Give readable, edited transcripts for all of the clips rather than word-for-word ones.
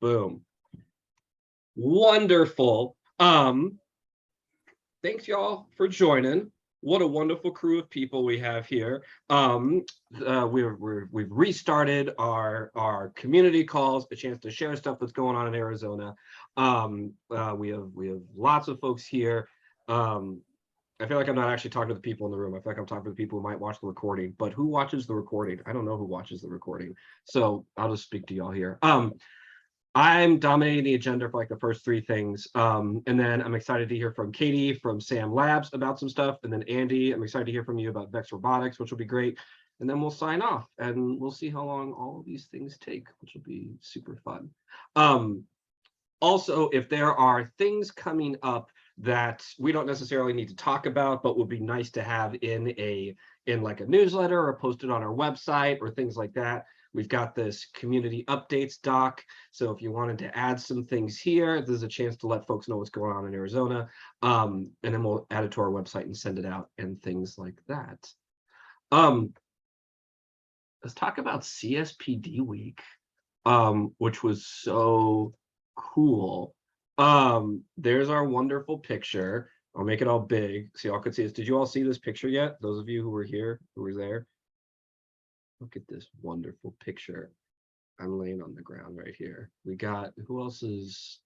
Boom. Wonderful. Thanks y'all for joining. What a wonderful crew of people we have here. We've restarted our community calls, a chance to share stuff that's going on in Arizona. We have lots of folks here. I feel like I'm not actually talking to the people in the room. I feel like I'm talking to the people who might watch the recording, but who watches the recording? I don't know who watches the recording. So I'll just speak to y'all here. I'm dominating the agenda for like the first three things. And then I'm excited to hear from Katie from Sam Labs about some stuff. And then Andy, I'm excited to hear from you about VEX Robotics, which will be great. And then we'll sign off and we'll see how long all of these things take, which will be super fun. Also, if there are things coming up that we don't necessarily need to talk about, but would be nice to have in like a newsletter or posted on our website or things like that, we've got this community updates doc. So if you wanted to add some things here, there's a chance to let folks know what's going on in Arizona. And then we'll add it to our website and send it out and things like that. Let's talk about CSPD week, which was so cool. There's our wonderful picture. I'll make it all big so y'all could see this. Did you all see this picture yet? Those of you who were here, who were there? Look at this wonderful picture. I'm laying on the ground right here. We got, who else is,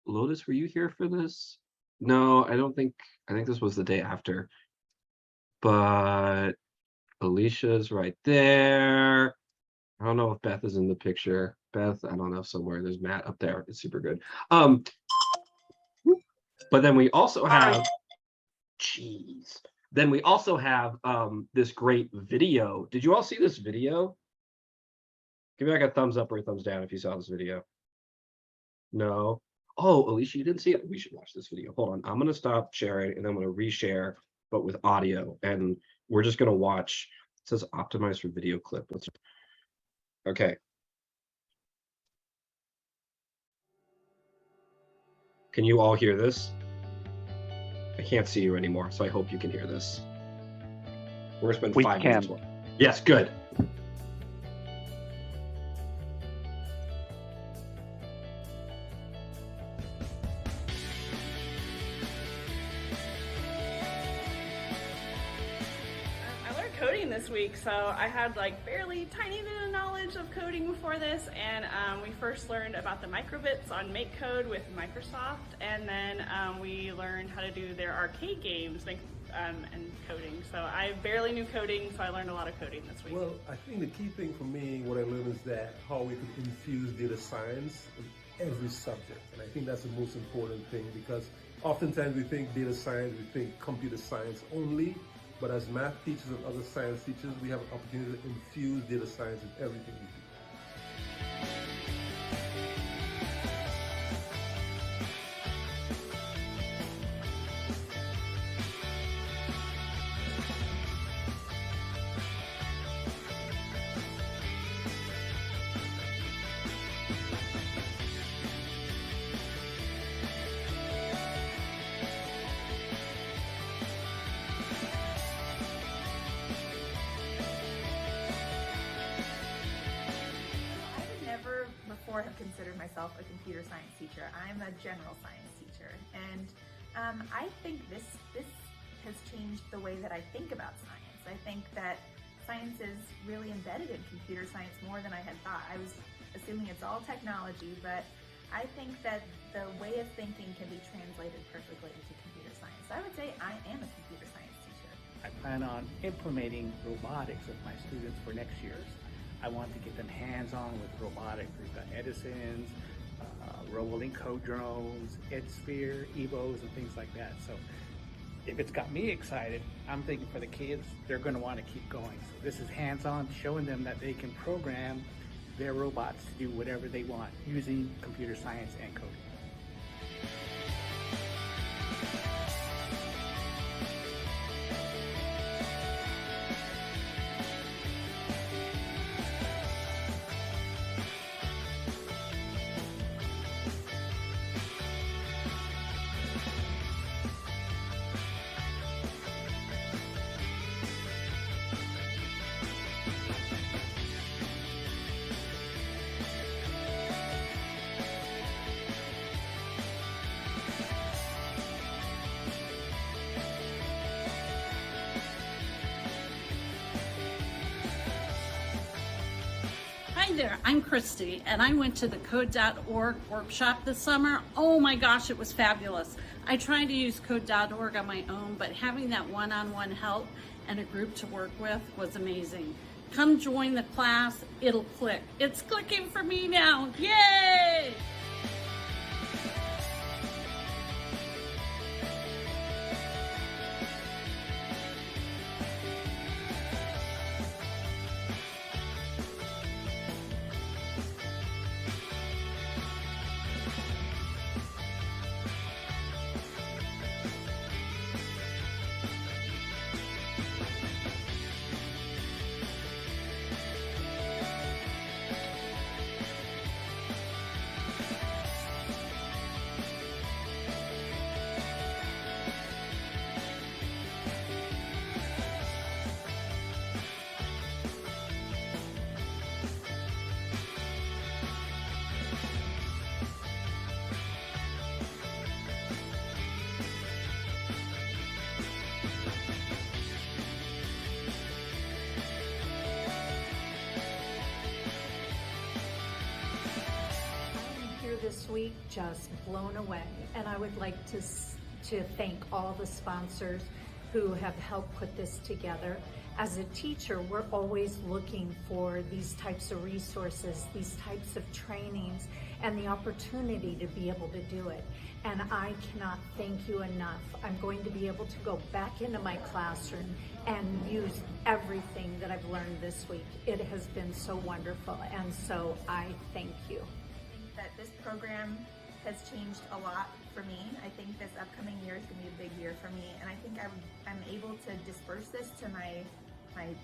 Lotus, were you here for this? No, I don't think, I think this was the day after. But Alicia's right there. I don't know if Beth is in the picture. Beth, I don't know, somewhere. There's Matt up there. It's super good. But then we also have, jeez. Then we also have this great video. Did you all see this video? Give me like a thumbs up or a thumbs down if you saw this video. No. Oh, Alicia, you didn't see it? We should watch this video. Hold on. I'm going to stop sharing and then I'm going to reshare, but with audio. And we're just going to watch. It says optimize for video clip. Let's. Okay. Can you all hear this? I can't see you anymore, so I hope you can hear this. We're gonna spend 5 minutes. Yes, good. Coding this week, so I had like barely tiny bit of knowledge of coding before this, and we first learned about the microbits on MakeCode with Microsoft, and then we learned how to do their arcade games and coding. So I barely knew coding, so I learned a lot of coding this week. Well, I think the key thing for me, what I learned is that how we could infuse data science in every subject, and I think that's the most important thing, because oftentimes we think data science, we think computer science only. But as math teachers and other science teachers, we have an opportunity to infuse data science in everything we do. Have considered myself a computer science teacher. I'm a general science teacher, and I think this has changed the way that I think about science. I think that science is really embedded in computer science more than I had thought. I was assuming it's all technology, but I think that the way of thinking can be translated perfectly into computer science. So I would say I am a computer science teacher. I plan on implementing robotics with my students for next year. I want to get them hands-on with robotics. We've got Edison's, rolling code drones, EdSphere, Evos, and things like that. So if it's got me excited, I'm thinking for the kids, they're going to want to keep going. So this is hands-on, showing them that they can program their robots to do whatever they want using computer science and coding. there, I'm Christy, and I went to the code.org workshop this summer. Oh my gosh, it was fabulous. I tried to use code.org on my own, but having that one-on-one help and a group to work with was amazing. Come join the class, it'll click. It's clicking for me now, yay! This week, just blown away, and I would like to thank all the sponsors who have helped put this together. As a teacher, we're always looking for these types of resources, these types of trainings, and the opportunity to be able to do it. And I cannot thank you enough. I'm going to be able to go back into my classroom and use everything that I've learned this week. It has been so wonderful, and so I thank you. That this program has changed a lot for me. I think this upcoming year is going to be a big year for me, and I think I'm able to disperse this to my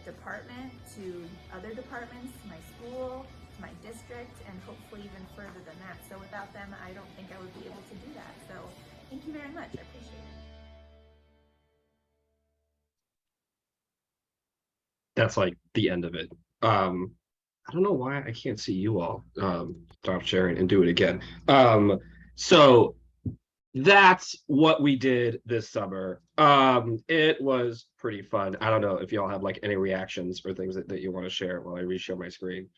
department, to other departments, to my school, to my district, and hopefully even further than that. So without them, I don't think I would be able to do that. So thank you very much. I appreciate it. That's like the end of it. I don't know why I can't see you all. Stop sharing and do it again. So that's what we did this summer. It was pretty fun. I don't know if y'all have like any reactions or things that you want to share while I re-share my screen.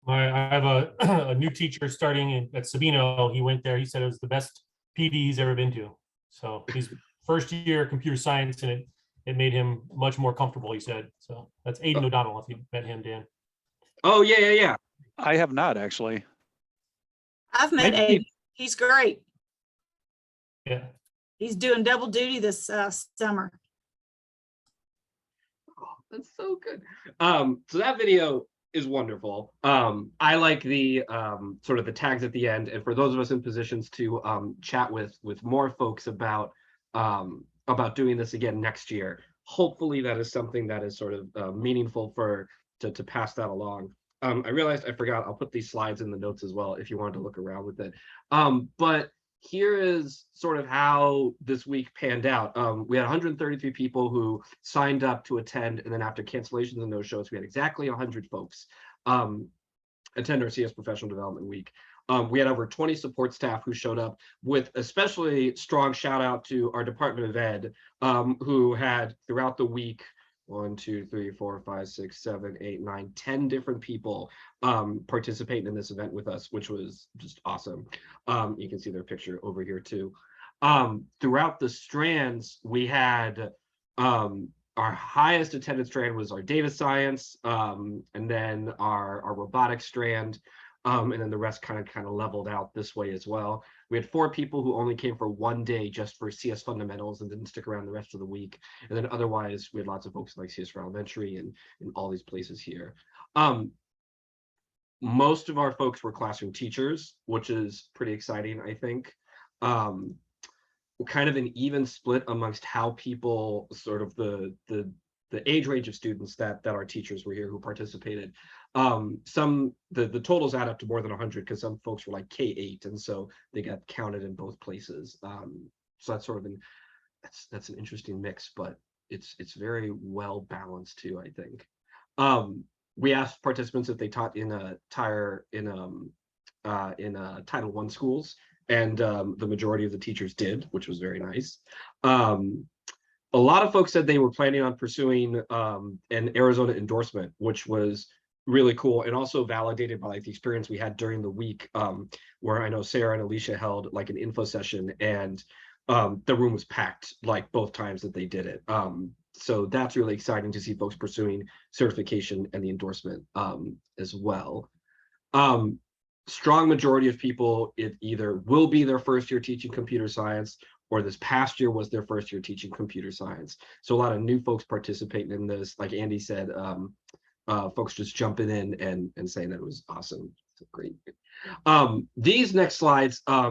I have a new teacher starting at Sabino. He went there. He said it was the best PD he's ever been to. So he's first year computer science, and it made him much more comfortable, he said. So that's Aiden O'Donnell, if you met him, Dan. Oh, yeah. I have not, actually. I've met Aiden. He's great. Yeah. He's doing double duty this summer. Oh, that's so good. So that video is wonderful. I like the sort of the tags at the end, and for those of us in positions to chat with more folks about doing this again next year. Hopefully that is something that is sort of meaningful to pass that along. I realized I forgot, I'll put these slides in the notes as well if you wanted to look around with it. But here is sort of how this week panned out. We had 133 people who signed up to attend, and then after cancellations and no-shows, we had exactly 100 folks attend our CS Professional Development Week. We had over 20 support staff who showed up, with especially strong shout out to our Department of Ed, who had throughout the week 1, 2, 3, 4, 5, 6, 7, 8, 9, 10 different people participating in this event with us, which was just awesome. You can see their picture over here too. Throughout the strands, we had our highest attended strand was our data science, and then our robotics strand. And then the rest kind of leveled out this way as well. We had 4 people who only came for one day just for CS fundamentals and didn't stick around the rest of the week. And then otherwise, we had lots of folks like CS for elementary and in all these places here. Most of our folks were classroom teachers, which is pretty exciting, I think. Kind of an even split amongst how people, sort of the age range of students that our teachers were here who participated. The totals add up to more than 100 because some folks were like K8, and so they got counted in both places. So that's sort of that's an interesting mix, but it's very well balanced too, I think. We asked participants if they taught in Title I schools, and the majority of the teachers did, which was very nice. A lot of folks said they were planning on pursuing an Arizona endorsement, which was really cool, and also validated by like the experience we had during the week, where I know Sarah and Alicia held like an info session, and the room was packed like both times that they did it. So that's really exciting to see folks pursuing certification and the endorsement as well. Strong majority of people, it either will be their first year teaching computer science, or this past year was their first year teaching computer science. So a lot of new folks participating in this. Like Andy said, folks just jumping in and saying that it was awesome. So great. These next slides, I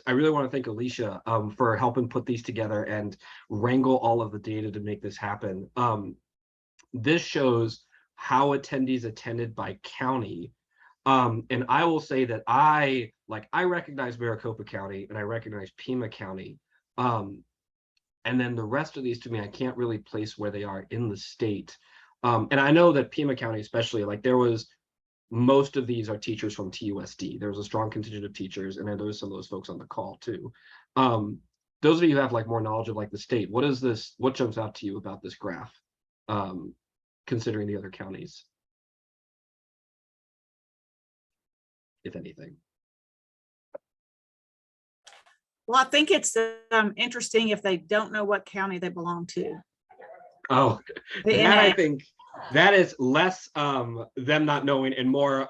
really want to thank Alicia for helping put these together and wrangle all of the data to make this happen. This shows how attendees attended by county. And I will say that I recognize Maricopa County and I recognize Pima County. And then the rest of these, to me, I can't really place where they are in the state. And I know that Pima County, especially, like there was, most of these are teachers from TUSD. There was a strong contingent of teachers, and then there was some of those folks on the call too. Those of you who have like more knowledge of like the state, what jumps out to you about this graph, considering the other counties, if anything? Well, I think it's interesting if they don't know what county they belong to. Oh, The that NA. I think that is less them not knowing and more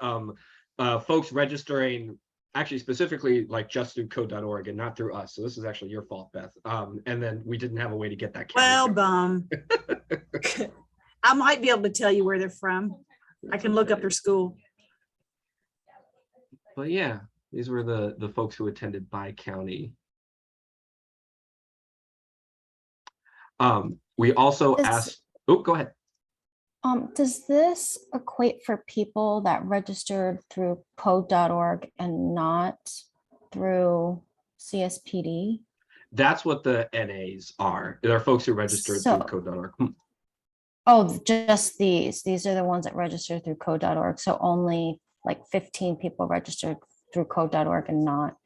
folks registering actually specifically like just through code.org and not through us. So this is actually your fault, Beth. And then we didn't have a way to get that. Well, bum. I might be able to tell you where they're from. I can look up their school. But yeah, these were the folks who attended by county. We also asked, oh, go ahead. Does this equate for people that registered through code.org and not through CSPD? That's what the NAs are. They're folks who registered through code.org. Oh, just these. These are the ones that registered through code.org. So only like 15 people registered through code.org and not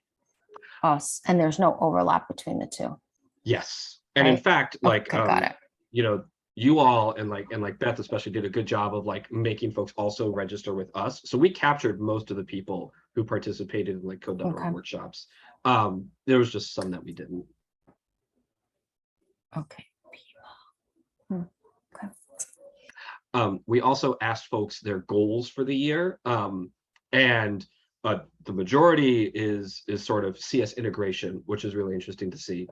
us. And there's no overlap between the two. Yes. And in fact, like, okay, got it. You know, you all and like Beth especially did a good job of like making folks also register with us. So we captured most of the people who participated in like code.org workshops. There was just some that we didn't. Okay. We also asked folks their goals for the year. And the majority is sort of CS integration, which is really interesting to see.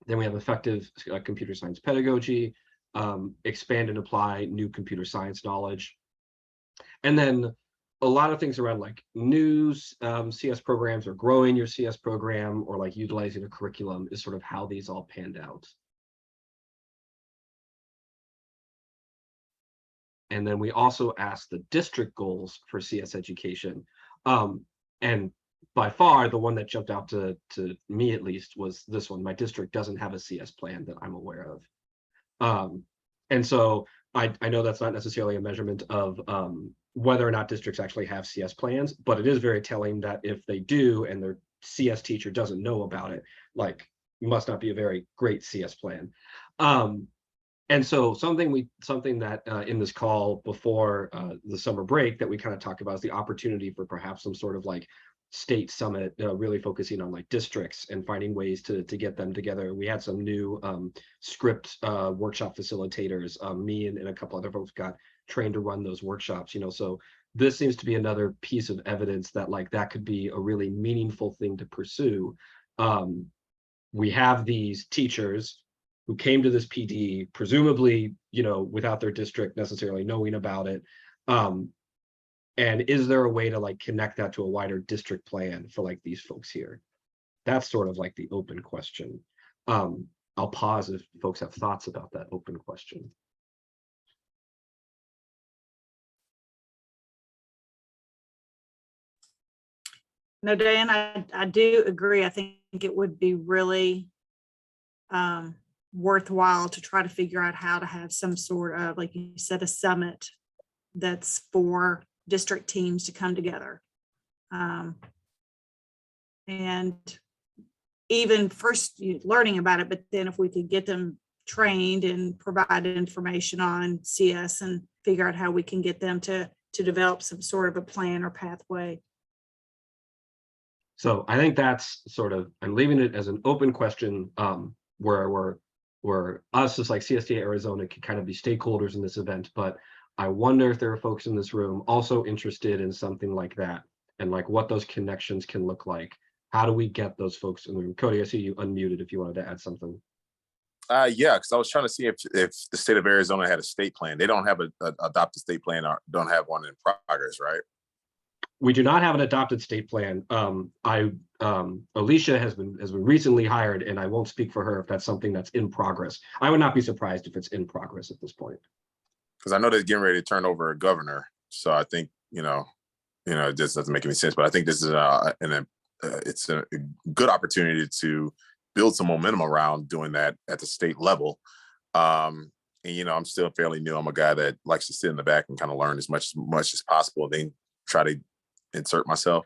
Then we have effective computer science pedagogy, expand and apply new computer science knowledge. And then a lot of things around like new CS programs or growing your CS program or like utilizing a curriculum is sort of how these all panned out. And then we also asked the district goals for CS education. And by far, the one that jumped out to me, at least, was this one. My district doesn't have a CS plan that I'm aware of. And so I know that's not necessarily a measurement of whether or not districts actually have CS plans, but it is very telling that if they do and their CS teacher doesn't know about it, like, must not be a very great CS plan. And so something that in this call before the summer break that we kind of talked about is the opportunity for perhaps some sort of like state summit, really focusing on like districts and finding ways to get them together. We had some new script workshop facilitators. Me and a couple other folks got trained to run those workshops, you know, so this seems to be another piece of evidence that like that could be a really meaningful thing to pursue. We have these teachers who came to this PD, presumably, you know, without their district necessarily knowing about it. And is there a way to like connect that to a wider district plan for like these folks here? That's sort of like the open question. I'll pause if folks have thoughts about that open question. No, Dan, I do agree. I think it would be really worthwhile to try to figure out how to have some sort of, like you said, a summit that's for district teams to come together. And even first learning about it, but then if we could get them trained and provide information on CS and figure out how we can get them to develop some sort of a plan or pathway. So I think that's sort of, I'm leaving it as an open question, where us as like CSTA Arizona can kind of be stakeholders in this event, but I wonder if there are folks in this room also interested in something like that and like what those connections can look like. How do we get those folks in the room? Cody, I see you unmuted if you wanted to add something. Yeah, because I was trying to see if the state of Arizona had a state plan. They don't have a adopted state plan or don't have one in progress, right? We do not have an adopted state plan. Alicia has been recently hired, and I won't speak for her if that's something that's in progress. I would not be surprised if it's in progress at this point. Because I know they're getting ready to turn over a governor, so I think it just doesn't make any sense. But I think this is it's a good opportunity to build some momentum around doing that at the state level. And I'm still fairly new. I'm a guy that likes to sit in the back and kind of learn as much as possible, then try to insert myself.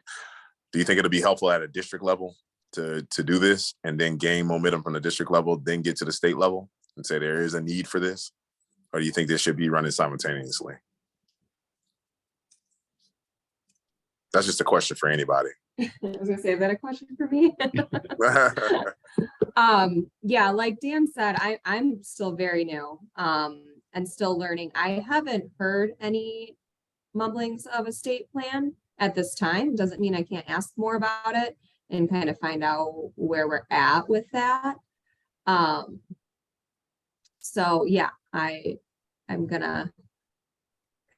Do you think it'll be helpful at a district level to do this and then gain momentum from the district level, then get to the state level and say there is a need for this? Or do you think this should be running simultaneously? That's just a question for anybody. I was gonna say, is that a question for me? Yeah, like Dan said, I'm still very new and still learning. I haven't heard any mumblings of a state plan at this time. Doesn't mean I can't ask more about it and kind of find out where we're at with that. So yeah, I'm gonna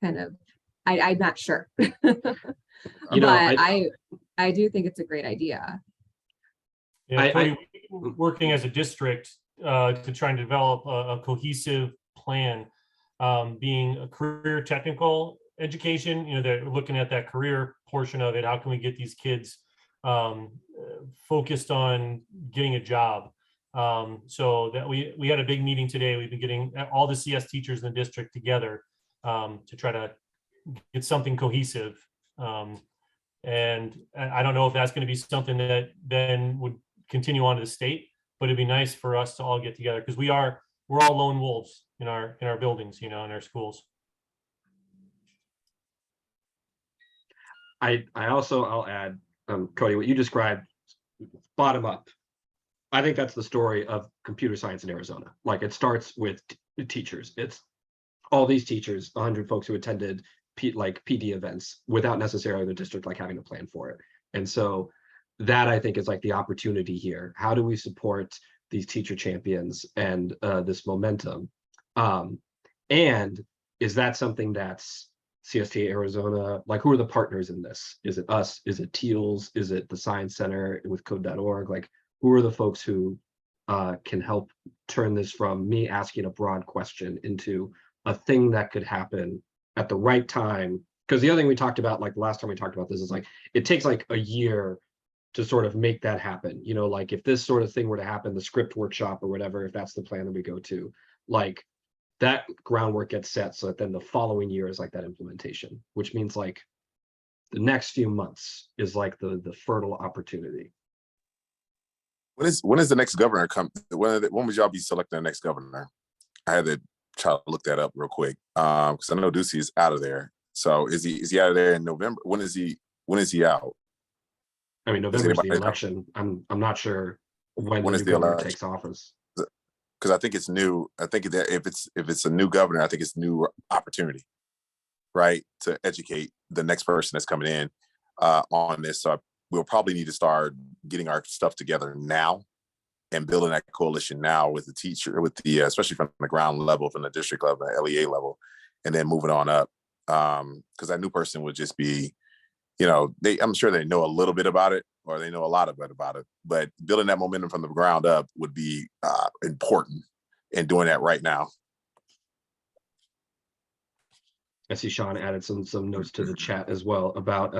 kind of, I'm not sure. But I do think it's a great idea. Yeah, Cody, working as a district to try and develop a cohesive plan, being a career technical education, they're looking at that career portion of it. How can we get these kids focused on getting a job? So that we had a big meeting today. We've been getting all the CS teachers in the district together to try to get something cohesive. And I don't know if that's going to be something that then would continue on to the state, but it'd be nice for us to all get together because we're all lone wolves in our buildings, in our schools. I'll add, Cody, what you described, bottom up. I think that's the story of computer science in Arizona. Like it starts with teachers. It's all these teachers, 100 folks who attended PD events without necessarily the district like having a plan for it. And so that I think is like the opportunity here. How do we support these teacher champions and this momentum? And is that something that's CSTA Arizona, like who are the partners in this? Is it us? Is it TEALS? Is it the Science Center with code.org? Like who are the folks who can help turn this from me asking a broad question into a thing that could happen at the right time? Because the other thing we talked about, like the last time we talked about this, is like it takes like a year to sort of make that happen. Like if this sort of thing were to happen, the script workshop or whatever, if that's the plan that we go to, like that groundwork gets set so that then the following year is like that implementation, which means like the next few months is like the fertile opportunity. When is the next governor come? When would y'all be selecting the next governor? I had to try to look that up real quick because I know Ducey is out of there. So is he out of there in November? When is he out? I mean, November is the election. I'm not sure when the new governor takes office. Because I think it's new. I think that if it's a new governor, I think it's new opportunity, right, to educate the next person that's coming in on this. So we'll probably need to start getting our stuff together now and building that coalition now with the teacher, especially from the ground level, from the district level, the LEA level, and then moving on up. Because that new person would just be, I'm sure they know a little bit about it or they know a lot about it, but building that momentum from the ground up would be important and doing that right now. I see Sean added some notes to the chat as well about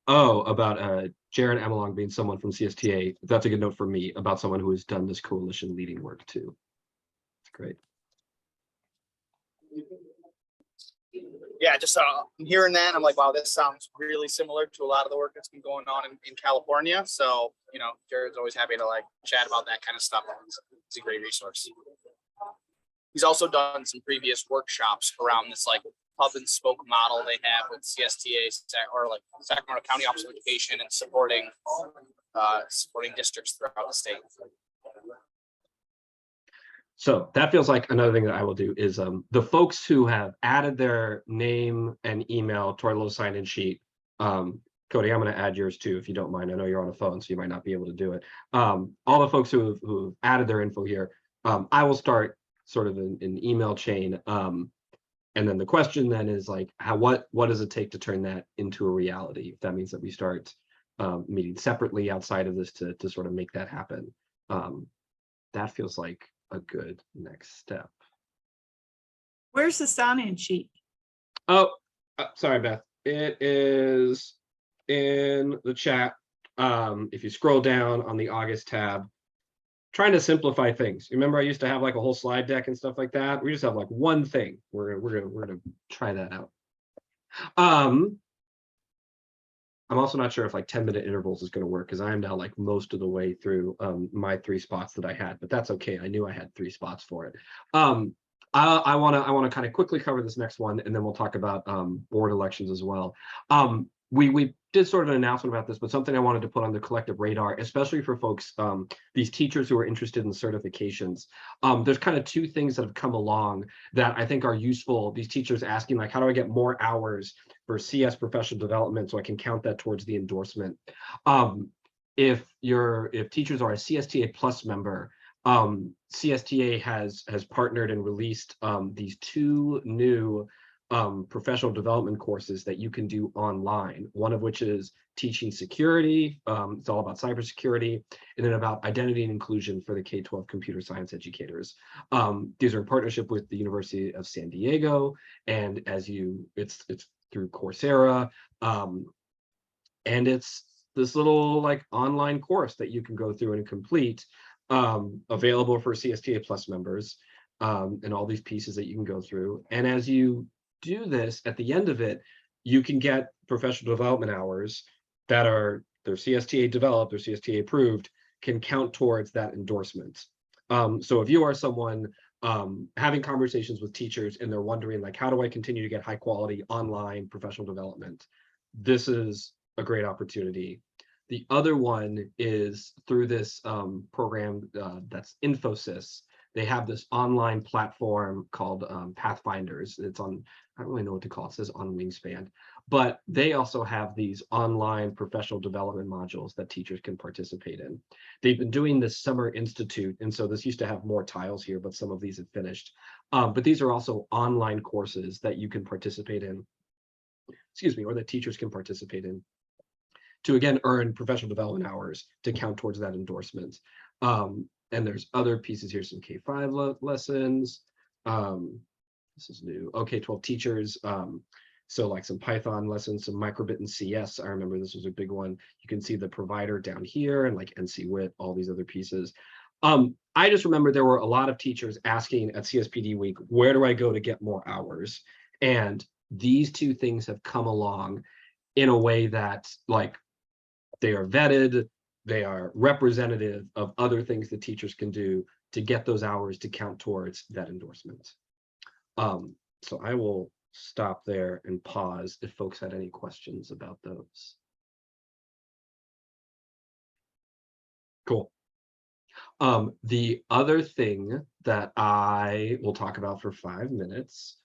Jaron Amelong being someone from CSTA. That's a good note for me about someone who has done this coalition leading work too. It's great. Yeah, just hearing that, I'm like, wow, this sounds really similar to a lot of the work that's been going on in California. So, Jared's always happy to like chat about that kind of stuff. It's a great resource. he's also done some previous workshops around this like hub and spoke model they have with CSTA or like Sacramento County Office of Education and supporting districts throughout the state. So that feels like another thing that I will do is the folks who have added their name and email to our little sign-in sheet. Cody, I'm going to add yours too, if you don't mind. I know you're on a phone, so you might not be able to do it. All the folks who've added their info here, I will start sort of an email chain. And then the question then is like, what does it take to turn that into a reality? If that means that we start meeting separately outside of this to sort of make that happen. That feels like a good next step. Where's the sign-in sheet? Oh, sorry, Beth. It is in the chat. If you scroll down on the August tab, trying to simplify things. Remember, I used to have like a whole slide deck and stuff like that. We just have like one thing. We're gonna try that out. I'm also not sure if like 10-minute intervals is going to work because I am now like most of the way through my 3 spots that I had, but that's okay. I knew I had 3 spots for it. I want to kind of quickly cover this next one, and then we'll talk about board elections as well. We did sort of an announcement about this, but something I wanted to put on the collective radar, especially for folks, these teachers who are interested in certifications. There's kind of 2 things that have come along that I think are useful. These teachers asking like, how do I get more hours for CS professional development so I can count that towards the endorsement? If teachers are a CSTA Plus member, CSTA has partnered and released these 2 new professional development courses that you can do online, one of which is teaching security. It's all about cybersecurity, and then about identity and inclusion for the K-12 computer science educators. These are in partnership with the University of San Diego, and it's through Coursera, and it's this little like online course that you can go through and complete, available for CSTA Plus members, and all these pieces that you can go through. And as you do this, at the end of it, you can get professional development hours that are they're CSTA developed or CSTA approved, can count towards that endorsement. So if you are someone having conversations with teachers and they're wondering like, how do I continue to get high quality online professional development? This is a great opportunity. The other one is through this program that's InfoSys. They have this online platform called Pathfinders. It's on, I don't really know what to call it. It says on Wingspan, but they also have these online professional development modules that teachers can participate in. They've been doing this Summer Institute, and so this used to have more tiles here, but some of these have finished. But these are also online courses that you can participate in, or that teachers can participate in to, again, earn professional development hours to count towards that endorsement. And there's other pieces here, some K-5 lessons. This is new. K-12 teachers. So like some Python lessons, some microbit and CS. I remember this was a big one. You can see the provider down here and like NC-WIT, all these other pieces. I just remember there were a lot of teachers asking at CSPD Week, where do I go to get more hours? And these 2 things have come along in a way that like they are vetted, they are representative of other things that teachers can do to get those hours to count towards that endorsement. So I will stop there and pause if folks had any questions about those. Cool. The other thing that I will talk about for 5 minutes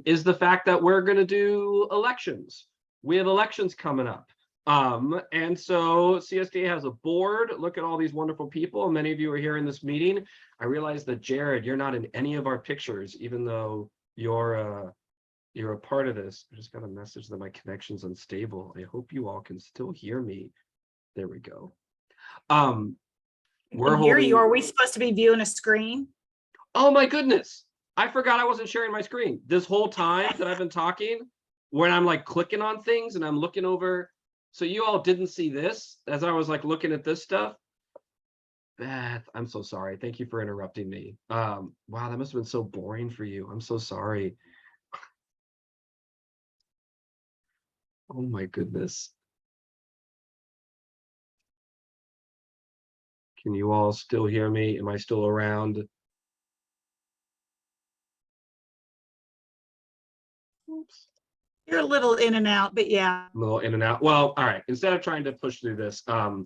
is the fact that we're going to do elections. We have elections coming up. And so CSTA has a board. Look at all these wonderful people. Many of you are here in this meeting. I realize that Jared, you're not in any of our pictures, even though you're a part of this. I just got a message that my connection's unstable. I hope you all can still hear me. There we go. We're Here holding. you are. We supposed to be viewing a screen? Oh my goodness. I forgot I wasn't sharing my screen. This whole time that I've been talking, when I'm like clicking on things and I'm looking over. So you all didn't see this as I was like looking at this stuff. Beth, I'm so sorry. Thank you for interrupting me. Wow, that must have been so boring for you. I'm so sorry. Oh my goodness. Can you all still hear me? Am I still around? You're a little in and out, but yeah. A little in and out. Well, all right. Instead of trying to push through this, I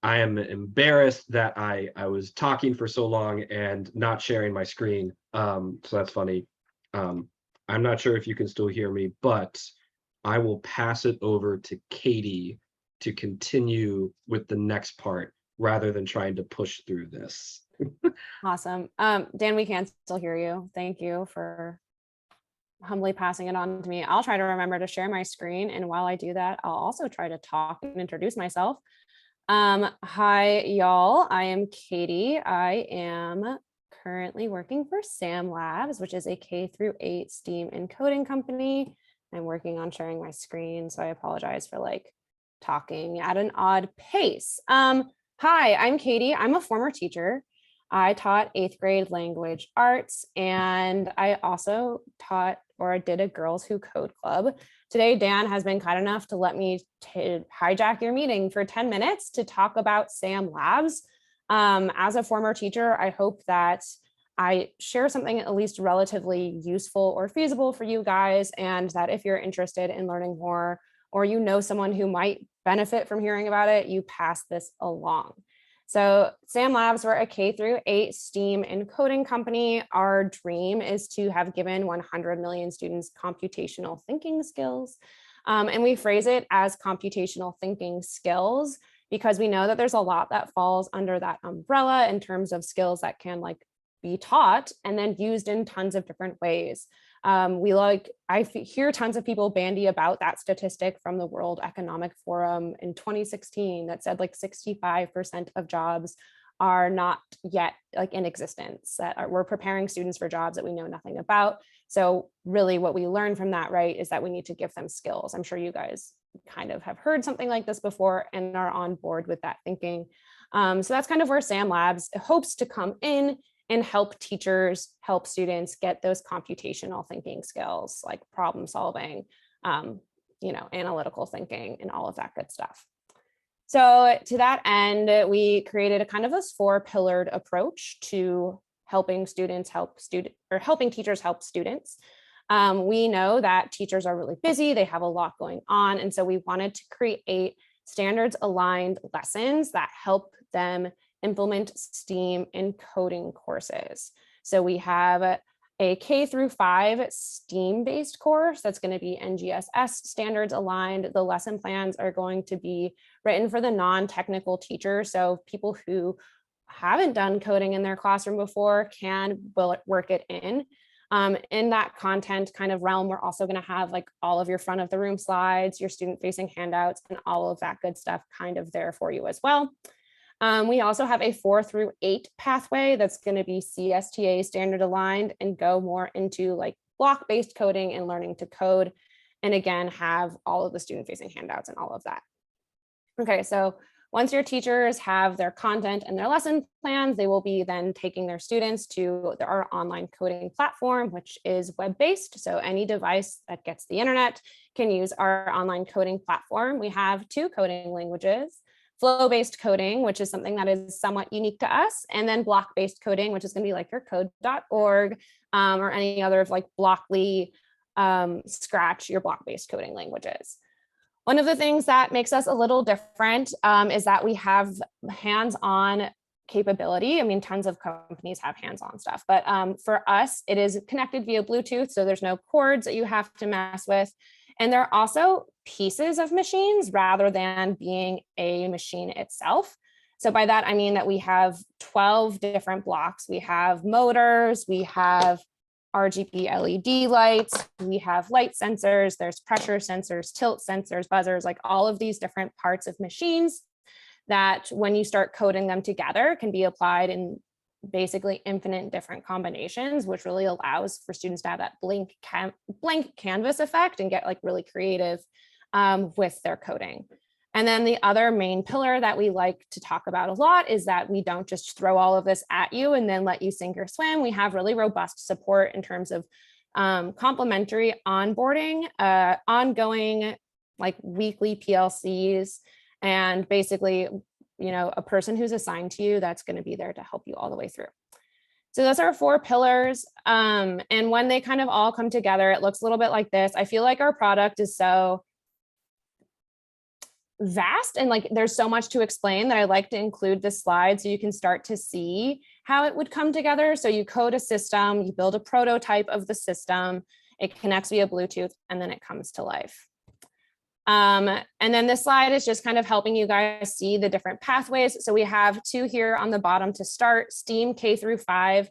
am embarrassed that I was talking for so long and not sharing my screen. So that's funny. I'm not sure if you can still hear me, but I will pass it over to Katie to continue with the next part rather than trying to push through this. Awesome. Dan, we can still hear you. Thank you for humbly passing it on to me. I'll try to remember to share my screen. And while I do that, I'll also try to talk and introduce myself. Hi, y'all. I am Katie. I am currently working for SAM Labs, which is a K-8 STEAM and coding company. I'm working on sharing my screen, so I apologize for like talking at an odd pace. Hi, I'm Katie. I'm a former teacher. I taught 8th grade language arts, and I also taught or did a Girls Who Code club. Today, Dan has been kind enough to let me hijack your meeting for 10 minutes to talk about SAM Labs. As a former teacher, I hope that I share something at least relatively useful or feasible for you guys, and that if you're interested in learning more, or you know someone who might benefit from hearing about it, you pass this along. So SAM Labs, we're a K-8 STEAM and coding company. Our dream is to have given 100 million students computational thinking skills. And we phrase it as computational thinking skills because we know that there's a lot that falls under that umbrella in terms of skills that can like be taught and then used in tons of different ways. I hear tons of people bandy about that statistic from the World Economic Forum in 2016 that said like 65% of jobs are not yet like in existence, we're preparing students for jobs that we know nothing about. So really what we learn from that, right, is that we need to give them skills. I'm sure you guys kind of have heard something like this before and are on board with that thinking. So that's kind of where SAM Labs hopes to come in and help teachers, help students get those computational thinking skills like problem solving, analytical thinking and all of that good stuff. So to that end, we created a kind of this 4-pillared approach to helping teachers help students. We know that teachers are really busy, they have a lot going on. And so we wanted to create standards aligned lessons that help them implement STEAM and coding courses. So we have a K-5 STEAM-based course that's going to be NGSS standards aligned. The lesson plans are going to be written for the non-technical teachers. So people who haven't done coding in their classroom before will work it in. In that content kind of realm, we're also going to have like all of your front of the room slides, your student facing handouts, and all of that good stuff kind of there for you as well. We also have a 4 through 8 pathway that's going to be CSTA standard aligned and go more into like block-based coding and learning to code. And again, have all of the student facing handouts and all of that. Okay, so once your teachers have their content and their lesson plans, they will be then taking their students to our online coding platform, which is web-based. So any device that gets the internet can use our online coding platform. We have 2 coding languages. Flow-based coding, which is something that is somewhat unique to us, and then block-based coding, which is going to be like your code.org or any other of like Blockly, Scratch, your block-based coding languages. One of the things that makes us a little different is that we have hands-on capability. I mean, tons of companies have hands-on stuff, but for us, it is connected via Bluetooth, so there's no cords that you have to mess with. And there are also pieces of machines rather than being a machine itself. So by that, I mean that we have 12 different blocks. We have motors, we have RGB LED lights, we have light sensors, there's pressure sensors, tilt sensors, buzzers, like all of these different parts of machines that when you start coding them together can be applied in basically infinite different combinations, which really allows for students to have that blank canvas effect and get like really creative with their coding. And then the other main pillar that we like to talk about a lot is that we don't just throw all of this at you and then let you sink or swim. We have really robust support in terms of complementary onboarding, ongoing like weekly PLCs, and basically a person who's assigned to you that's going to be there to help you all the way through. So those are 4 pillars. And when they kind of all come together, it looks a little bit like this. I feel like our product is so vast and like there's so much to explain that I like to include this slide so you can start to see how it would come together. So you code a system, you build a prototype of the system, it connects via Bluetooth, and then it comes to life. And then this slide is just kind of helping you guys see the different pathways. So we have 2 here on the bottom to start: STEAM K through 5,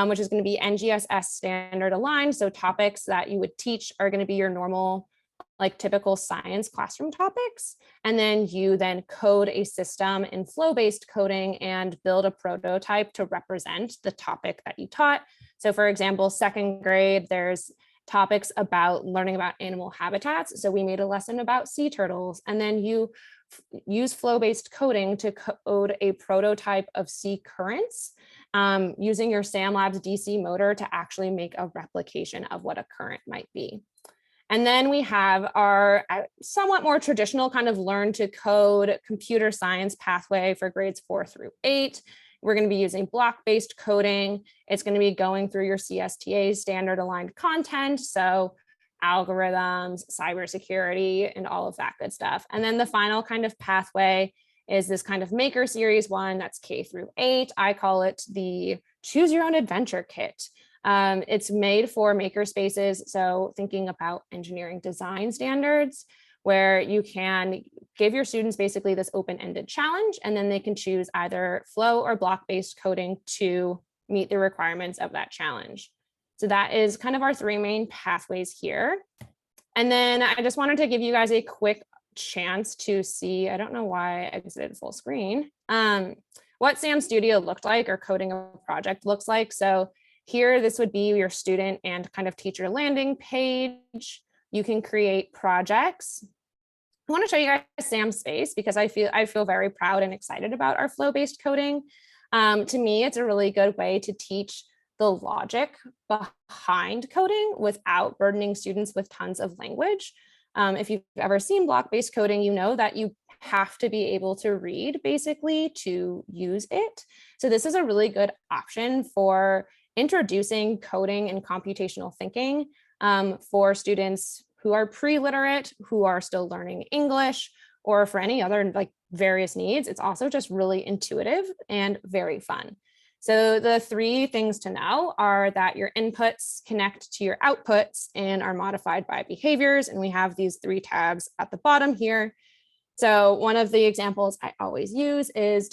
which is going to be NGSS standard aligned. So topics that you would teach are going to be your normal, like typical science classroom topics. And then you then code a system in flow-based coding and build a prototype to represent the topic that you taught. So for example, 2nd grade, there's topics about learning about animal habitats. So we made a lesson about sea turtles, and then you use flow-based coding to code a prototype of sea currents using your SAM Labs DC motor to actually make a replication of what a current might be. And then we have our somewhat more traditional kind of learn to code computer science pathway for grades 4 through 8. We're going to be using block-based coding. It's going to be going through your CSTA standard aligned content. So algorithms, cybersecurity, and all of that good stuff. And then the final kind of pathway is this kind of maker series one that's K through 8. I call it the choose your own adventure kit. It's made for maker spaces. So thinking about engineering design standards, where you can give your students basically this open-ended challenge, and then they can choose either flow or block-based coding to meet the requirements of that challenge. So that is kind of our 3 main pathways here. And then I just wanted to give you guys a quick chance to see, I don't know why I exited full screen, what SAM Studio looked like, or coding a project looks like. So here, this would be your student and kind of teacher landing page. You can create projects. I want to show you guys SAM Space because I feel very proud and excited about our flow-based coding. To me, it's a really good way to teach the logic behind coding without burdening students with tons of language. If you've ever seen block-based coding, you know that you have to be able to read basically to use it. So this is a really good option for introducing coding and computational thinking for students who are pre-literate, who are still learning English, or for any other like various needs. It's also just really intuitive and very fun. So the 3 things to know are that your inputs connect to your outputs and are modified by behaviors. And we have these 3 tabs at the bottom here. So one of the examples I always use is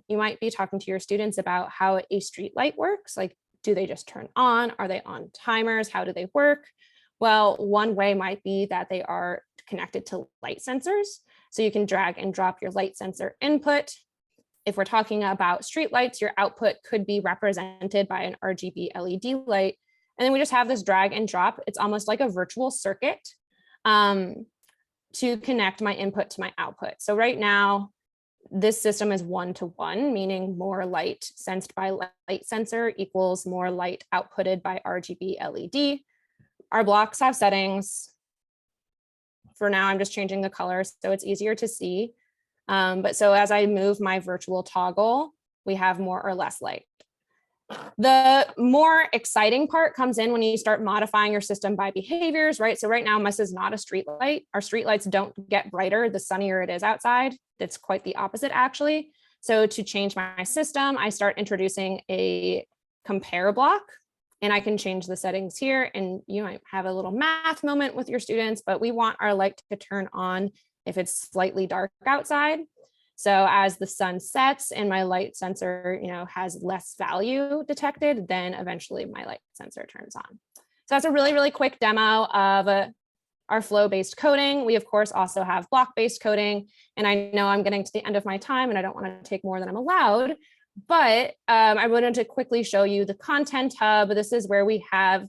you might be talking to your students about how a street light works. Like, do they just turn on? Are they on timers? How do they work? Well, one way might be that they are connected to light sensors. So you can drag and drop your light sensor input. If we're talking about street lights, your output could be represented by an RGB LED light. And then we just have this drag and drop. It's almost like a virtual circuit to connect my input to my output. So right now, this system is 1-to-1, meaning more light sensed by light sensor equals more light outputted by RGB LED. Our blocks have settings. For now, I'm just changing the color so it's easier to see. But so as I move my virtual toggle, we have more or less light. The more exciting part comes in when you start modifying your system by behaviors, right? So right now, this is not a street light. Our street lights don't get brighter the sunnier it is outside. It's quite the opposite, actually. So to change my system, I start introducing a compare block, and I can change the settings here. And you might have a little math moment with your students, but we want our light to turn on if it's slightly dark outside. So as the sun sets and my light sensor, has less value detected, then eventually my light sensor turns on. So that's a really, really quick demo of our flow-based coding. We, of course, also have block-based coding. And I know I'm getting to the end of my time and I don't want to take more than I'm allowed, but I wanted to quickly show you the content hub. This is where we have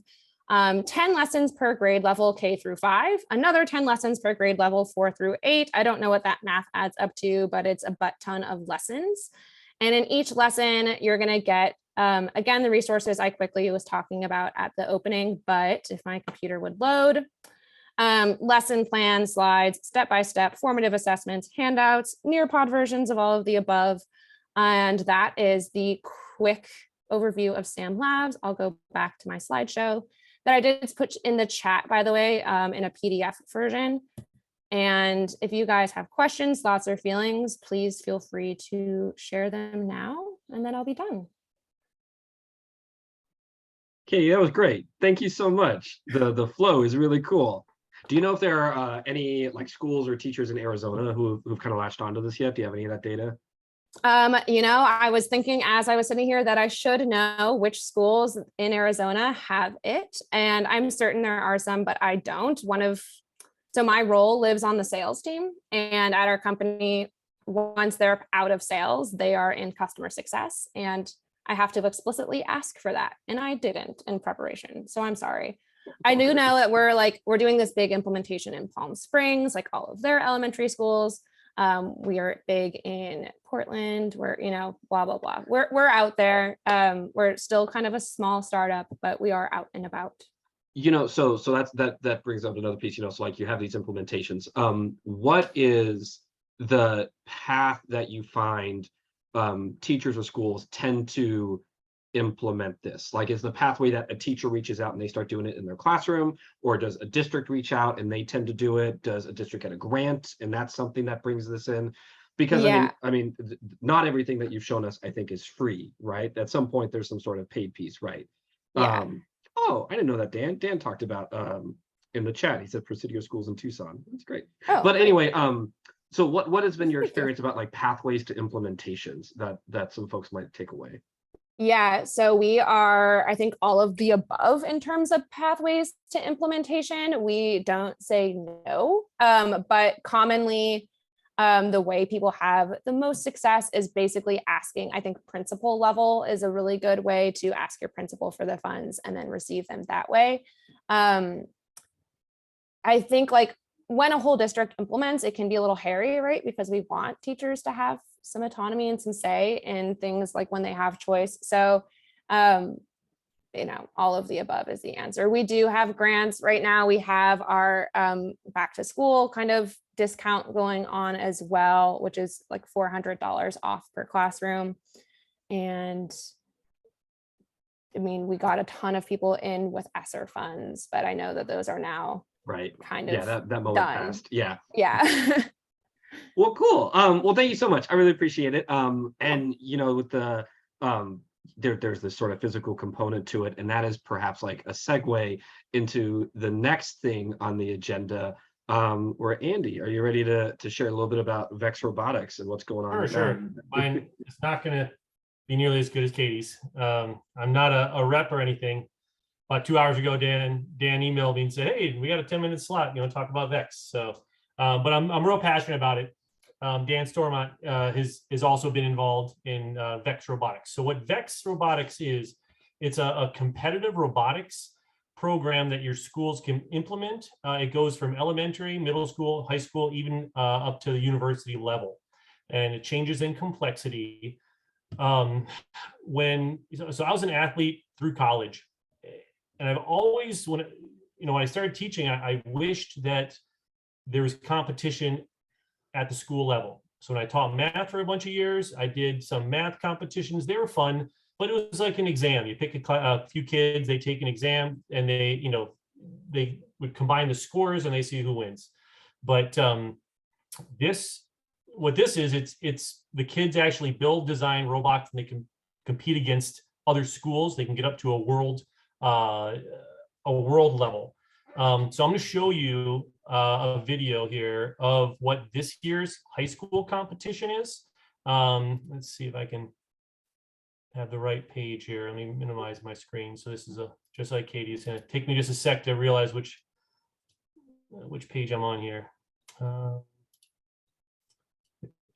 10 lessons per grade level K through 5, another 10 lessons per grade level 4 through 8. I don't know what that math adds up to, but it's a butt ton of lessons. And in each lesson, you're going to get, again, the resources I quickly was talking about at the opening, but if my computer would load, lesson plans, slides, step-by-step, formative assessments, handouts, Nearpod versions of all of the above. And that is the quick overview of SAM Labs. I'll go back to my slideshow that I did put in the chat, by the way, in a PDF version. And if you guys have questions, thoughts, or feelings, please feel free to share them now, and then I'll be done. Katie, that was great. Thank you so much. The flow is really cool. Do you know if there are any like schools or teachers in Arizona who've kind of latched onto this yet? Do you have any of that data? You know, I was thinking as I was sitting here that I should know which schools in Arizona have it. And I'm certain there are some, but I don't. So my role lives on the sales team, and at our company, once they're out of sales, they are in customer success. And I have to explicitly ask for that. And I didn't in preparation. So I'm sorry. I do know that we're doing this big implementation in Palm Springs, like all of their elementary schools. We are big in Portland. We're, you know, blah, blah, blah. We're out there. We're still kind of a small startup, but we are out and about. You know, so that brings up another piece, you know, so like you have these implementations. What is the path that you find teachers or schools tend to implement this? Like, is the pathway that a teacher reaches out and they start doing it in their classroom, or does a district reach out and they tend to do it? Does a district get a grant and that's something that brings this in? Because Yeah. I mean, not everything that you've shown us, I think, is free, right? At some point, there's some sort of paid piece, right? Yeah. Oh, I didn't know that Dan talked about in the chat. He said Presidio schools in Tucson. That's great. Oh, But great. anyway, so what has been your Thank you. experience about like pathways to implementations that some folks might take away? Yeah, so we are, I think, all of the above in terms of pathways to implementation. We don't say no, but commonly the way people have the most success is basically asking. I think principal level is a really good way to ask your principal for the funds and then receive them that way. I think like when a whole district implements, it can be a little hairy, right? Because we want teachers to have some autonomy and some say in things like when they have choice. So, you know, all of the above is the answer. We do have grants right now. We have our back to school kind of discount going on as well, which is like $400 off per classroom. And I mean, we got a ton of people in with ESSER funds, but I know that those are now Right. kind of that moment done. passed. Yeah. Yeah. Well, cool. Well, thank you so much. I really appreciate it. And you know, with the there's this sort of physical component to it, and that is perhaps like a segue into the next thing on the agenda. Where Andy, are you ready to share a little bit about VEX Robotics and what's going on? Sure. Mine is not going to be nearly as good as Katie's. I'm not a rep or anything. About 2 hours ago, Dan emailed me and said, "Hey, we got a 10-minute slot. You know, talk about VEX." So, but I'm real passionate about it. Dan Stormont has also been involved in VEX Robotics. So what VEX Robotics is, it's a competitive robotics program that your schools can implement. It goes from elementary, middle school, high school, even up to the university level, and it changes in complexity. So I was an athlete through college, and I've always, when I started teaching, I wished that there was competition at the school level. So when I taught math for a bunch of years, I did some math competitions. They were fun, but it was like an exam. You pick a few kids, they take an exam, and they would combine the scores and they see who wins. But what this is, it's the kids actually build, design robots, and they can compete against other schools. They can get up to a world level. So I'm going to show you a video here of what this year's high school competition is. Let's see if I can have the right page here. Let me minimize my screen. So this is just like Katie. It's going to take me just a sec to realize which page I'm on here.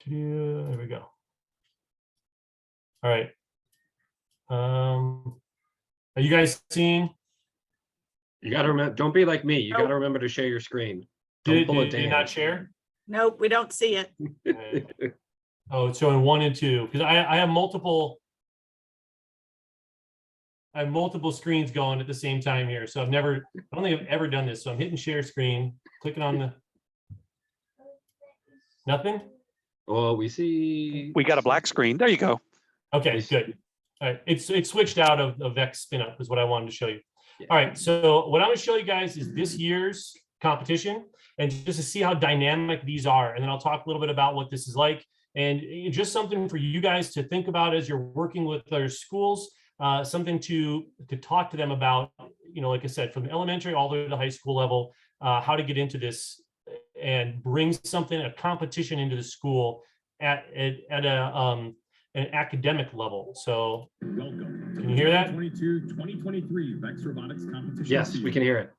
There we go. All right. Are you guys seeing? You got to remember, don't be like me. You got to remember to share your screen. Don't pull it Did you down. not share? Nope, we don't see it. Oh, it's showing 1 and 2 because I have multiple screens going at the same time here. So I don't think I've ever done this. So I'm hitting share screen, clicking on the nothing. Oh, we see. We got a black screen. There you go. Okay, good. All right, it's switched out of the VEX spin up is what I wanted to show you. Yeah. All right, so what I'm going to show you guys is this year's competition, and just to see how dynamic these are, and then I'll talk a little bit about what this is like, and just something for you guys to think about as you're working with other schools, something to talk to them about. You know, like I said, from elementary all the way to the high school level, how to get into this and bring something, a competition into the school at an academic level. So welcome. Can you hear that? 2022-2023 VEX Robotics competition. Yes, we can hear it.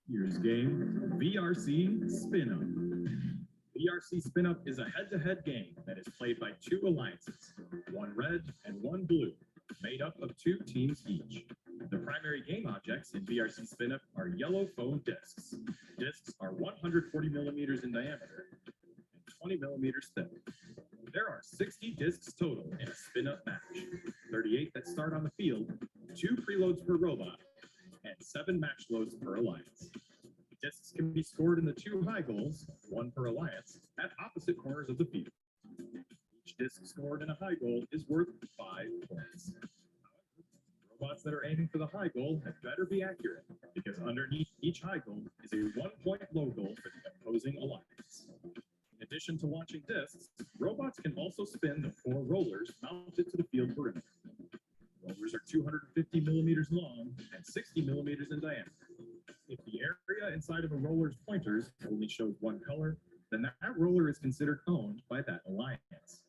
Year's game, VRC Spin Up. VRC Spin Up is a head-to-head game that is played by two alliances, one red and one blue, made up of two teams each. The primary game objects in VRC Spin Up are yellow foam discs. Discs are 140 millimeters in diameter and 20 millimeters thick. There are 60 discs total in a spin-up match, 38 that start on the field, 2 preloads per robot, and 7 match loads per alliance. Discs can be scored in the 2 high goals, 1 per alliance, at opposite corners of the field. Each disc scored in a high goal is worth 5 points. Robots that are aiming for the high goal had better be accurate, because underneath each high goal is a 1-point low goal for the opposing alliance. In addition to launching discs, robots can also spin the 4 rollers mounted to the field perimeter. Rollers are 250 millimeters long and 60 millimeters in diameter. If the area inside of a roller's pointers only shows one color, then that roller is considered owned by that alliance.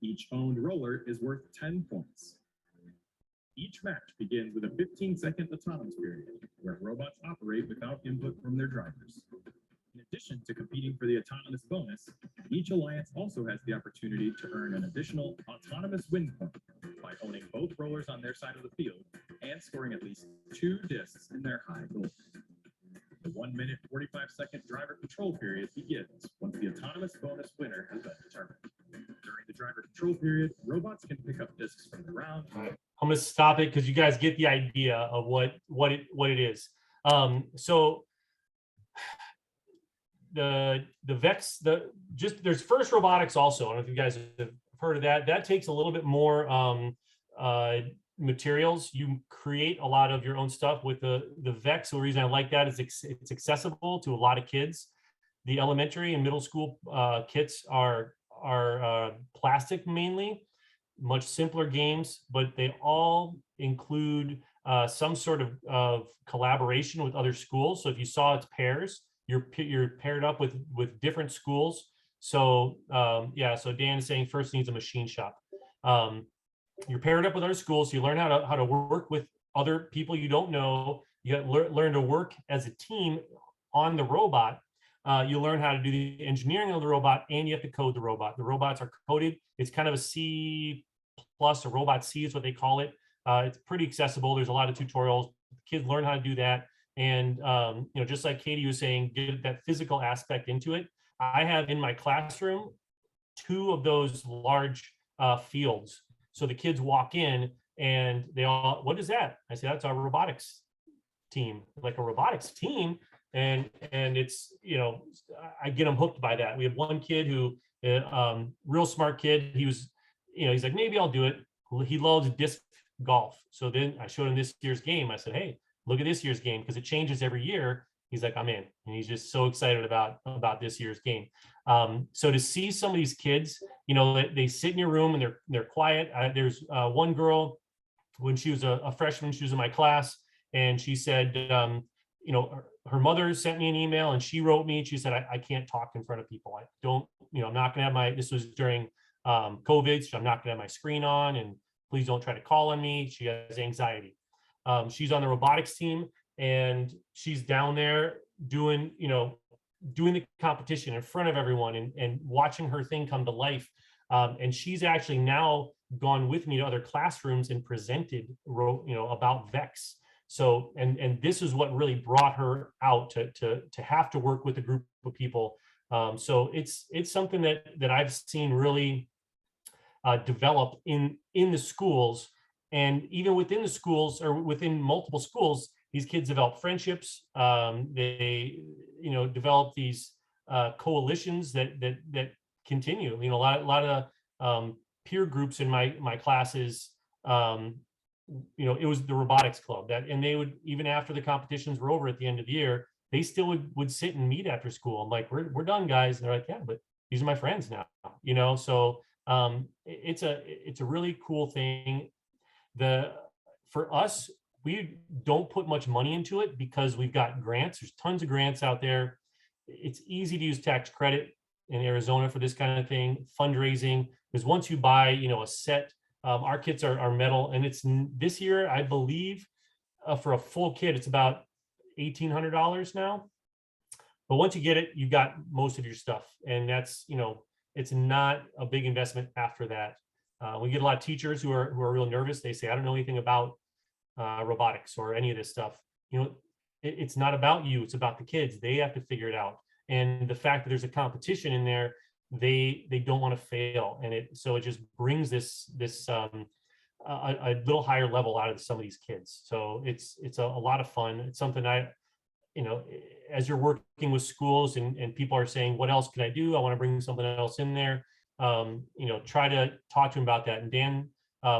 Each owned roller is worth 10 points. Each match begins with a 15-second autonomous period, where robots operate without input from their drivers. In addition to competing for the autonomous bonus, each alliance also has the opportunity to earn an additional autonomous win point by owning both rollers on their side of the field and scoring at least 2 discs in their high goal. The 1-minute 45-second driver control period begins once the autonomous bonus winner has been determined. During the driver control period, robots can pick up discs from the ground. I'm going to stop it because you guys get the idea of what it is. So the VEX, there's First Robotics also. I don't know if you guys have heard of that. That takes a little bit more materials. You create a lot of your own stuff with the VEX. The reason I like that is it's accessible to a lot of kids. The elementary and middle school kits are plastic mainly, much simpler games, but they all include some sort of collaboration with other schools. So if you saw it's pairs, you're paired up with different schools. So yeah, so Dan is saying first needs a machine shop. You're paired up with other schools, so you learn how to work with other people you don't know. You learn to work as a team on the robot. You learn how to do the engineering of the robot, and you have to code the robot. The robots are coded. It's kind of a C+, a robot C is what they call it. It's pretty accessible. There's a lot of tutorials. Kids learn how to do that. And you know, just like Katie was saying, get that physical aspect into it. I have in my classroom 2 of those large fields. So the kids walk in and they all, what is that? I say, that's our robotics team. Like, a robotics team. And it's, you know, I get them hooked by that. We have one kid who, real smart kid. He was, you know, he's like, maybe I'll do it. He loves disc golf. So then I showed him this year's game. I said, hey, look at this year's game, because it changes every year. He's like, I'm in. And he's just so excited about this year's game. So to see some of these kids, you know, they sit in your room and they're quiet. There's one girl, when she was a freshman, she was in my class, and she said, you know, her mother sent me an email and she wrote me. She said, I can't talk in front of people. I don't, you know, I'm not gonna have this was during COVID, so I'm not gonna have my screen on, and please don't try to call on me. She has anxiety. She's on the robotics team, and she's down there doing the competition in front of everyone and watching her thing come to life. And she's actually now gone with me to other classrooms and presented, about VEX. So, and this is what really brought her out to have to work with a group of people. So it's something that I've seen really develop in the schools, and even within the schools, or within multiple schools, these kids develop friendships. They, develop these coalitions that continue. A lot of peer groups in my classes it was the robotics club and they would, even after the competitions were over at the end of the year, they still would sit and meet after school. I'm like, we're done, guys. And they're like, yeah, but these are my friends now, so it's a really cool thing. For us, we don't put much money into it because we've got grants. There's tons of grants out there. It's easy to use tax credit in Arizona for this kind of thing, fundraising, because once you buy, a set, our kits are metal, and it's this year, I believe, for a full kit, it's about $1,800 now. But once you get it, you've got most of your stuff, and that's, it's not a big investment after that. We get a lot of teachers who are real nervous. They say, I don't know anything about robotics or any of this stuff. It's not about you, it's about the kids. They have to figure it out. And the fact that there's a competition in there, they don't want to fail. And it just brings this a little higher level out of some of these kids. So it's a lot of fun. It's something as you're working with schools and people are saying, what else can I do? I want to bring something else in there. Try to talk to them about that. And Dan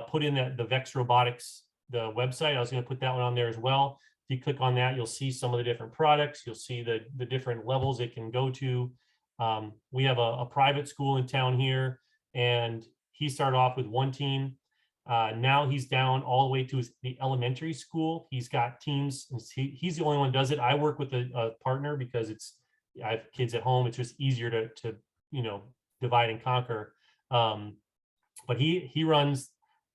put in the VEX Robotics, the website. I was going to put that one on there as well. If you click on that, you'll see some of the different products. You'll see the different levels it can go to. We have a private school in town here, and he started off with one team. Now he's down all the way to the elementary school. He's got teams. He's the only one who does it. I work with a partner because I have kids at home. It's just easier to divide and conquer. But he runs,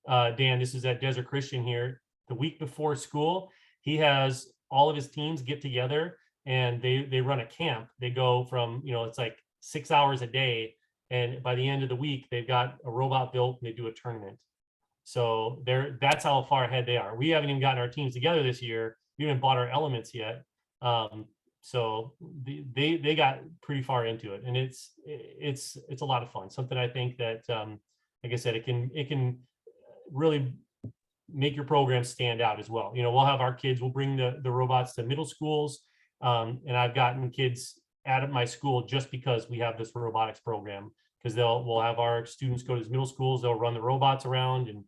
Dan, this is at Desert Christian here. The week before school, he has all of his teams get together and they run a camp. They go from, it's like 6 hours a day. And by the end of the week, they've got a robot built and they do a tournament. So that's how far ahead they are. We haven't even gotten our teams together this year. We haven't bought our elements yet. So they got pretty far into it, and it's a lot of fun. Something I think that, like I said, it can really make your program stand out as well. We'll have our kids, we'll bring the robots to middle schools. And I've gotten kids out of my school just because we have this robotics program, because we'll have our students go to middle schools, they'll run the robots around and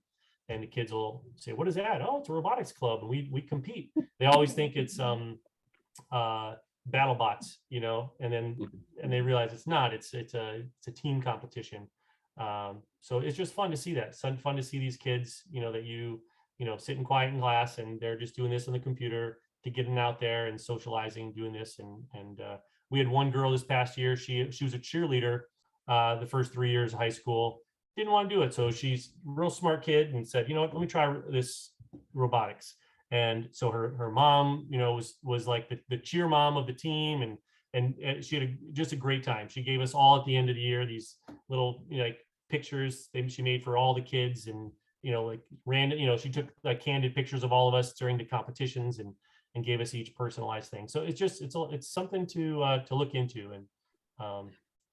the kids will say, what is that? Oh, it's a robotics club. And we compete. They always think it's battle bots, and they realize it's not, it's a team competition. So it's just fun to see that. It's fun to see these kids, that sitting quiet in class and they're just doing this on the computer, to getting out there and socializing, doing this. And we had one girl this past year, she was a cheerleader the first 3 years of high school, didn't want to do it. So she's a real smart kid and said, let me try this robotics. And so her mom, was like the cheer mom of the team, and she had just a great time. She gave us all at the end of the year these little pictures she made for all the kids, and random, she took candid pictures of all of us during the competitions and gave us each personalized thing. So it's something to look into, and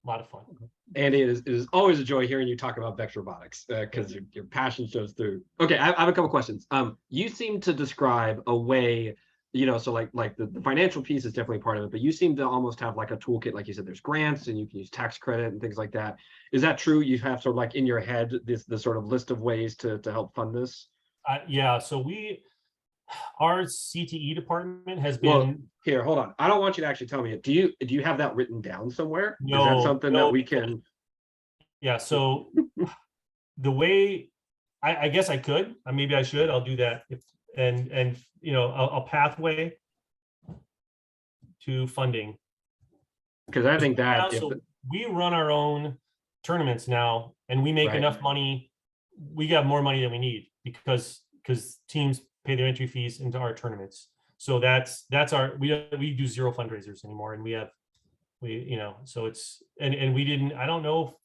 a lot of fun. Andy, it is always a joy hearing you talk about VEX Robotics, because your passion shows through. Okay, I have a couple questions. You seem to describe a way, so like the financial piece is definitely part of it, but you seem to almost have like a toolkit. Like you said, there's grants and you can use tax credit and things like that. Is that true? You have sort of like in your head the sort of list of ways to help fund this? Yeah, so our CTE department has been. Well, here, hold on. I don't want you to actually tell me it. Do you have that written down somewhere? No, is that something that we can? Yeah. So the way I guess I could, maybe I should. I'll do that. And a pathway to funding. Because I think that we run our own tournaments now, and we make enough money. We got more money than we need because teams pay their entry fees into our tournaments. So that's we do zero fundraisers anymore, and so it's and we didn't. I don't know.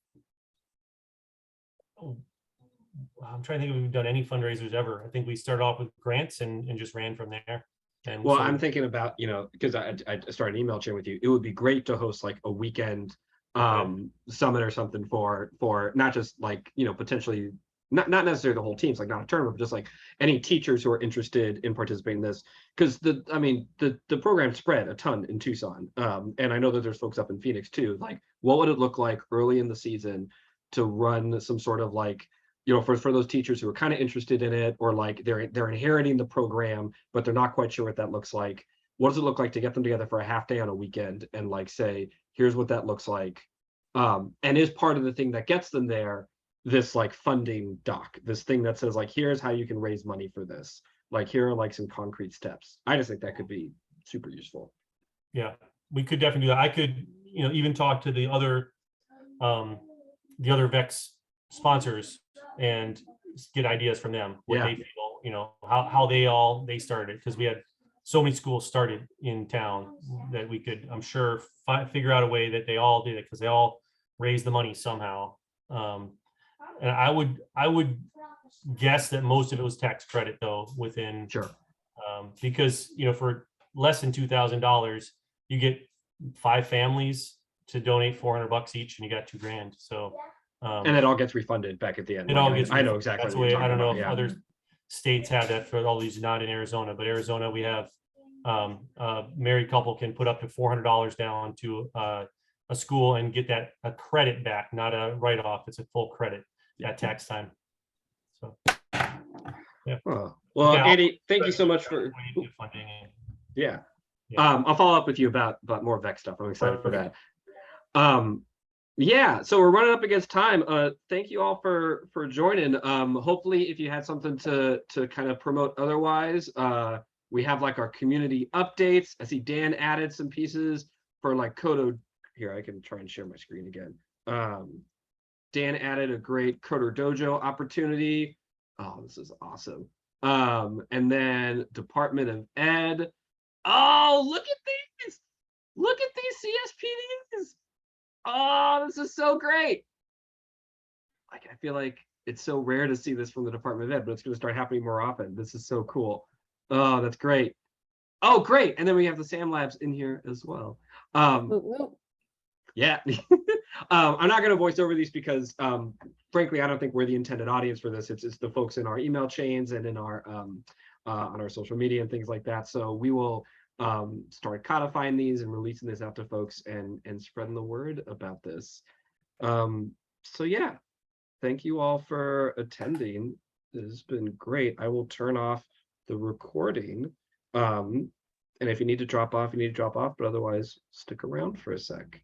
I'm trying to think if we've done any fundraisers ever. I think we started off with grants and just ran from there. And well, I'm thinking about, because I started an email chain with you. It would be great to host like a weekend summit or something for not just like, potentially not necessarily the whole teams, like not a tournament, but just like any teachers who are interested in participating in this. Because the program spread a ton in Tucson. And I know that there's folks up in Phoenix too. Like, what would it look like early in the season to run some sort of like for those teachers who are kind of interested in it, or like they're inheriting the program, but they're not quite sure what that looks like. What does it look like to get them together for a half day on a weekend and like say, here's what that looks like. And is part of the thing that gets them there, this like funding doc, this thing that says like, here's how you can raise money for this. Like, here are like some concrete steps. I just think that could be super useful. Yeah, we could definitely do that. I could, even talk to the other VEX sponsors and get ideas from them, what they feel, how they started, because we had so many schools started in town that we could, I'm sure, figure out a way that they all did it, because they all raised the money somehow. And I would guess that most of it was tax credit though, within, because for less than $2,000, you get 5 families to donate $400 each, and you got $2,000. So and it all gets refunded back at the end. It all gets. I know exactly. That's what you're I don't talking know about, if other states have that for all these, not in Arizona, but Arizona, we have a married couple can put up to $400 down to a school and get a credit back, not a write-off. It's a full credit at tax time. So, yeah. Oh, well, Andy, thank you so much for funding. Yeah. I'll follow up with you about more VEX stuff. I'm excited for that. Yeah, so we're running up against time. Thank you all for joining. Hopefully, if you had something to kind of promote otherwise, we have like our community updates. I see Dan added some pieces for like Coder. Here, I can try and share my screen again. Dan added a great Coder Dojo opportunity. Oh, this is awesome. And then Department of Ed. Oh, look at these. Look at these CSPDs. Oh, this is so great. Like, I feel like it's so rare to see this from the Department of Ed, but it's going to start happening more often. This is so cool. Oh, that's great. Oh, great. And then we have the SAM Labs in here as well. Yeah. I'm not going to voice over these because, frankly, I don't think we're the intended audience for this. It's the folks in our email chains and in our on our social media and things like that. So we will start codifying these and releasing this out to folks and spreading the word about this. So yeah, thank you all for attending. This has been great. I will turn off the recording. And if you need to drop off, you need to drop off, but otherwise stick around for a sec.